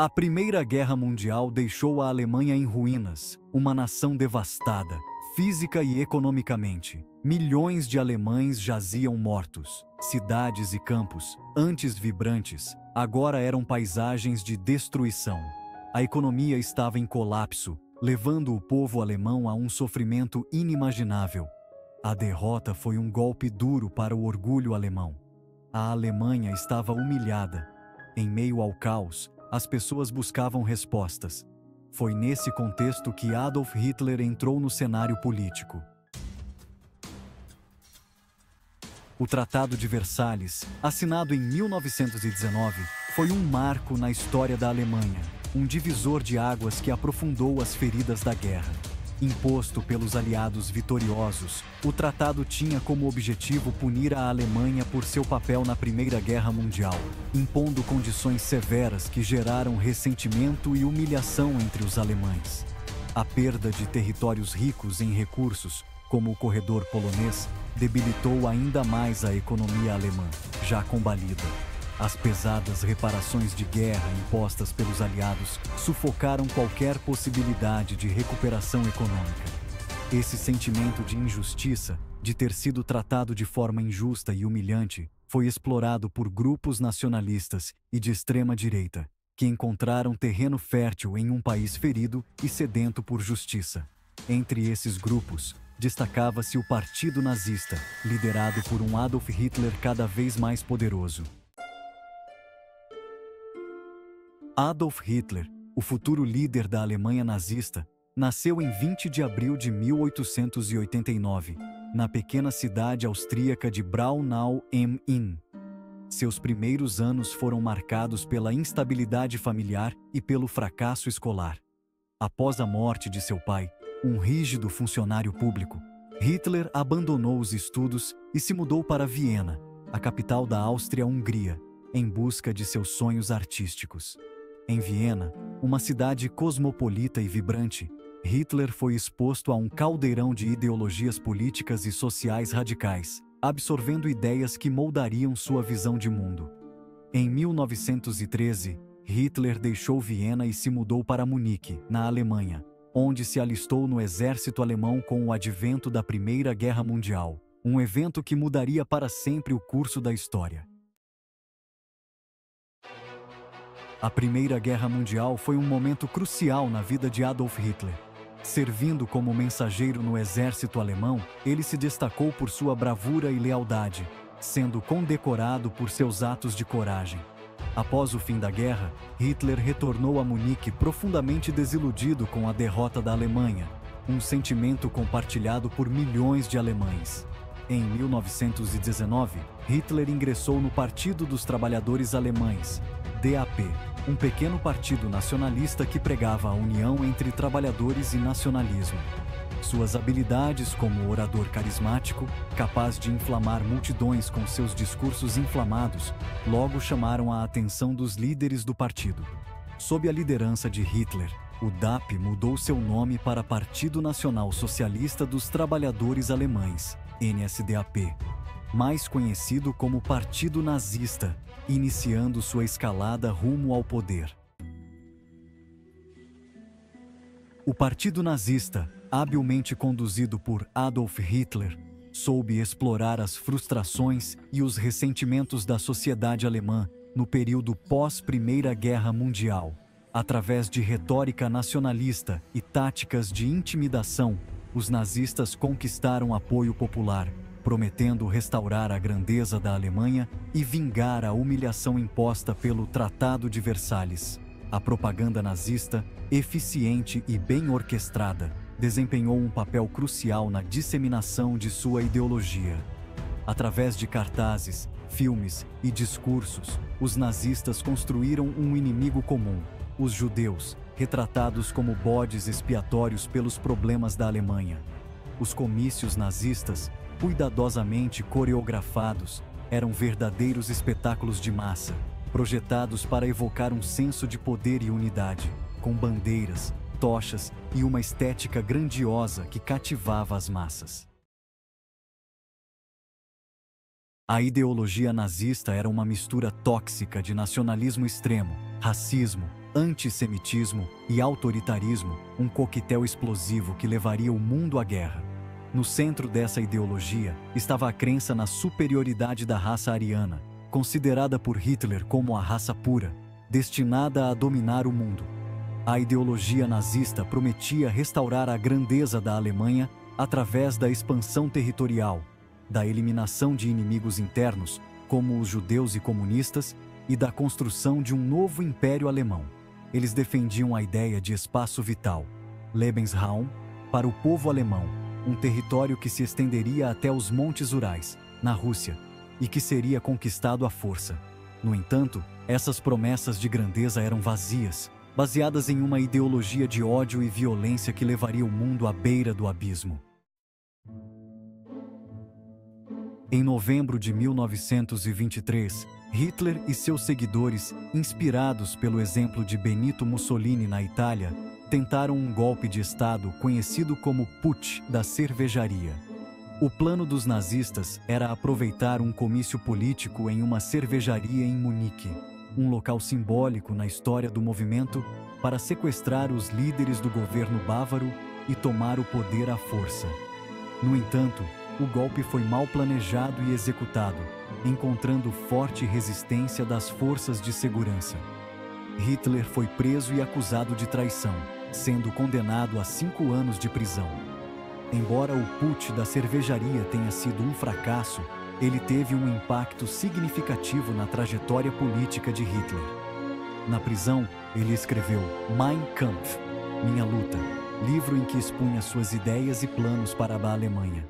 A Primeira Guerra Mundial deixou a Alemanha em ruínas, uma nação devastada, física e economicamente. Milhões de alemães jaziam mortos. Cidades e campos, antes vibrantes, agora eram paisagens de destruição. A economia estava em colapso, levando o povo alemão a um sofrimento inimaginável. A derrota foi um golpe duro para o orgulho alemão. A Alemanha estava humilhada. Em meio ao caos, as pessoas buscavam respostas. Foi nesse contexto que Adolf Hitler entrou no cenário político. O Tratado de Versalhes, assinado em 1919, foi um marco na história da Alemanha, um divisor de águas que aprofundou as feridas da guerra. Imposto pelos aliados vitoriosos, o tratado tinha como objetivo punir a Alemanha por seu papel na Primeira Guerra Mundial, impondo condições severas que geraram ressentimento e humilhação entre os alemães. A perda de territórios ricos em recursos, como o corredor polonês, debilitou ainda mais a economia alemã, já combalida. As pesadas reparações de guerra impostas pelos aliados sufocaram qualquer possibilidade de recuperação econômica. Esse sentimento de injustiça, de ter sido tratado de forma injusta e humilhante, foi explorado por grupos nacionalistas e de extrema-direita, que encontraram terreno fértil em um país ferido e sedento por justiça. Entre esses grupos, destacava-se o Partido Nazista, liderado por um Adolf Hitler cada vez mais poderoso. Adolf Hitler, o futuro líder da Alemanha nazista, nasceu em 20 de abril de 1889, na pequena cidade austríaca de Braunau am Inn. Seus primeiros anos foram marcados pela instabilidade familiar e pelo fracasso escolar. Após a morte de seu pai, um rígido funcionário público, Hitler abandonou os estudos e se mudou para Viena, a capital da Áustria-Hungria, em busca de seus sonhos artísticos. Em Viena, uma cidade cosmopolita e vibrante, Hitler foi exposto a um caldeirão de ideologias políticas e sociais radicais, absorvendo ideias que moldariam sua visão de mundo. Em 1913, Hitler deixou Viena e se mudou para Munique, na Alemanha, onde se alistou no exército alemão com o advento da Primeira Guerra Mundial, um evento que mudaria para sempre o curso da história. A Primeira Guerra Mundial foi um momento crucial na vida de Adolf Hitler. Servindo como mensageiro no exército alemão, ele se destacou por sua bravura e lealdade, sendo condecorado por seus atos de coragem. Após o fim da guerra, Hitler retornou a Munique profundamente desiludido com a derrota da Alemanha, um sentimento compartilhado por milhões de alemães. Em 1919, Hitler ingressou no Partido dos Trabalhadores Alemães, DAP, um pequeno partido nacionalista que pregava a união entre trabalhadores e nacionalismo. Suas habilidades como orador carismático, capaz de inflamar multidões com seus discursos inflamados, logo chamaram a atenção dos líderes do partido. Sob a liderança de Hitler, o DAP mudou seu nome para Partido Nacional Socialista dos Trabalhadores Alemães, NSDAP, mais conhecido como Partido Nazista, iniciando sua escalada rumo ao poder. O Partido Nazista, habilmente conduzido por Adolf Hitler, soube explorar as frustrações e os ressentimentos da sociedade alemã no período pós-Primeira Guerra Mundial. Através de retórica nacionalista e táticas de intimidação, os nazistas conquistaram apoio popular, prometendo restaurar a grandeza da Alemanha e vingar a humilhação imposta pelo Tratado de Versalhes. A propaganda nazista, eficiente e bem orquestrada, desempenhou um papel crucial na disseminação de sua ideologia. Através de cartazes, filmes e discursos, os nazistas construíram um inimigo comum: os judeus, retratados como bodes expiatórios pelos problemas da Alemanha. Os comícios nazistas, cuidadosamente coreografados, eram verdadeiros espetáculos de massa, projetados para evocar um senso de poder e unidade, com bandeiras, tochas e uma estética grandiosa que cativava as massas. A ideologia nazista era uma mistura tóxica de nacionalismo extremo, racismo, antissemitismo e autoritarismo, um coquetel explosivo que levaria o mundo à guerra. No centro dessa ideologia estava a crença na superioridade da raça ariana, considerada por Hitler como a raça pura, destinada a dominar o mundo. A ideologia nazista prometia restaurar a grandeza da Alemanha através da expansão territorial, da eliminação de inimigos internos, como os judeus e comunistas, e da construção de um novo império alemão. Eles defendiam a ideia de espaço vital, Lebensraum, para o povo alemão, um território que se estenderia até os Montes Urais, na Rússia, e que seria conquistado à força. No entanto, essas promessas de grandeza eram vazias, baseadas em uma ideologia de ódio e violência que levaria o mundo à beira do abismo. Em novembro de 1923, Hitler e seus seguidores, inspirados pelo exemplo de Benito Mussolini na Itália, tentaram um golpe de Estado conhecido como Putsch da Cervejaria. O plano dos nazistas era aproveitar um comício político em uma cervejaria em Munique, um local simbólico na história do movimento, para sequestrar os líderes do governo bávaro e tomar o poder à força. No entanto, o golpe foi mal planejado e executado, encontrando forte resistência das forças de segurança. Hitler foi preso e acusado de traição, sendo condenado a 5 anos de prisão. Embora o putsch da cervejaria tenha sido um fracasso, ele teve um impacto significativo na trajetória política de Hitler. Na prisão, ele escreveu Mein Kampf, Minha Luta, livro em que expunha suas ideias e planos para a Alemanha.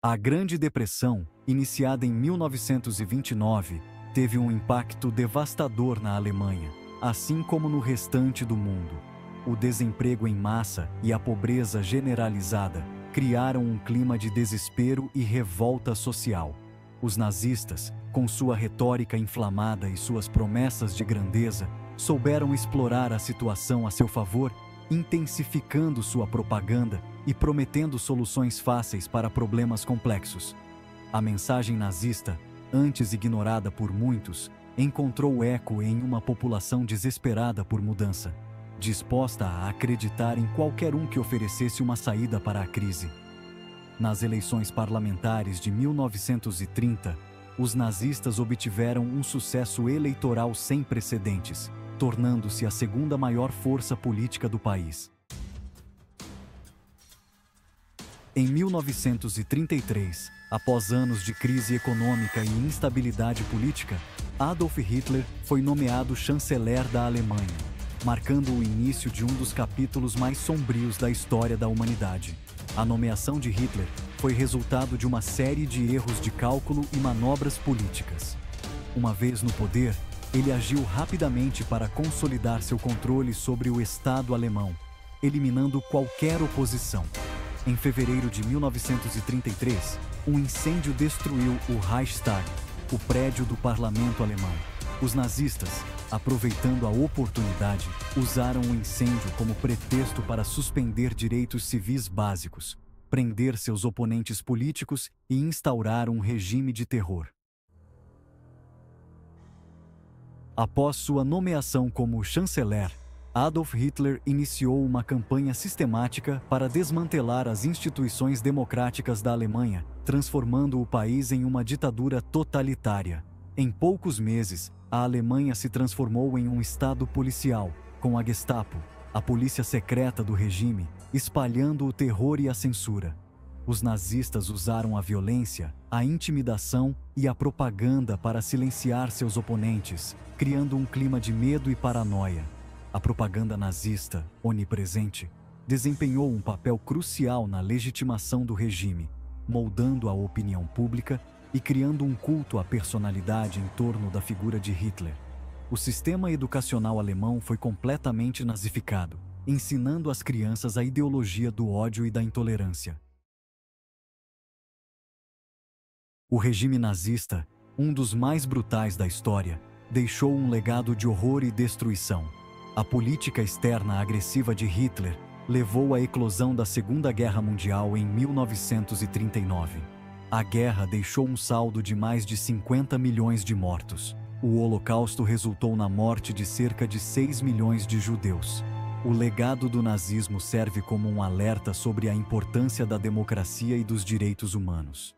A Grande Depressão, iniciada em 1929, teve um impacto devastador na Alemanha, assim como no restante do mundo. O desemprego em massa e a pobreza generalizada criaram um clima de desespero e revolta social. Os nazistas, com sua retórica inflamada e suas promessas de grandeza, souberam explorar a situação a seu favor, intensificando sua propaganda e prometendo soluções fáceis para problemas complexos. A mensagem nazista, antes ignorada por muitos, encontrou eco em uma população desesperada por mudança, disposta a acreditar em qualquer um que oferecesse uma saída para a crise. Nas eleições parlamentares de 1930, os nazistas obtiveram um sucesso eleitoral sem precedentes, tornando-se a segunda maior força política do país. Em 1933, após anos de crise econômica e instabilidade política, Adolf Hitler foi nomeado chanceler da Alemanha, marcando o início de um dos capítulos mais sombrios da história da humanidade. A nomeação de Hitler foi resultado de uma série de erros de cálculo e manobras políticas. Uma vez no poder, ele agiu rapidamente para consolidar seu controle sobre o Estado alemão, eliminando qualquer oposição. Em fevereiro de 1933, um incêndio destruiu o Reichstag, o prédio do parlamento alemão. Os nazistas, aproveitando a oportunidade, usaram o incêndio como pretexto para suspender direitos civis básicos, prender seus oponentes políticos e instaurar um regime de terror. Após sua nomeação como chanceler, Adolf Hitler iniciou uma campanha sistemática para desmantelar as instituições democráticas da Alemanha, transformando o país em uma ditadura totalitária. Em poucos meses, a Alemanha se transformou em um estado policial, com a Gestapo, a polícia secreta do regime, espalhando o terror e a censura. Os nazistas usaram a violência, a intimidação e a propaganda para silenciar seus oponentes, criando um clima de medo e paranoia. A propaganda nazista, onipresente, desempenhou um papel crucial na legitimação do regime, moldando a opinião pública e criando um culto à personalidade em torno da figura de Hitler. O sistema educacional alemão foi completamente nazificado, ensinando às crianças a ideologia do ódio e da intolerância. O regime nazista, um dos mais brutais da história, deixou um legado de horror e destruição. A política externa agressiva de Hitler levou à eclosão da Segunda Guerra Mundial em 1939. A guerra deixou um saldo de mais de 50 milhões de mortos. O Holocausto resultou na morte de cerca de 6 milhões de judeus. O legado do nazismo serve como um alerta sobre a importância da democracia e dos direitos humanos.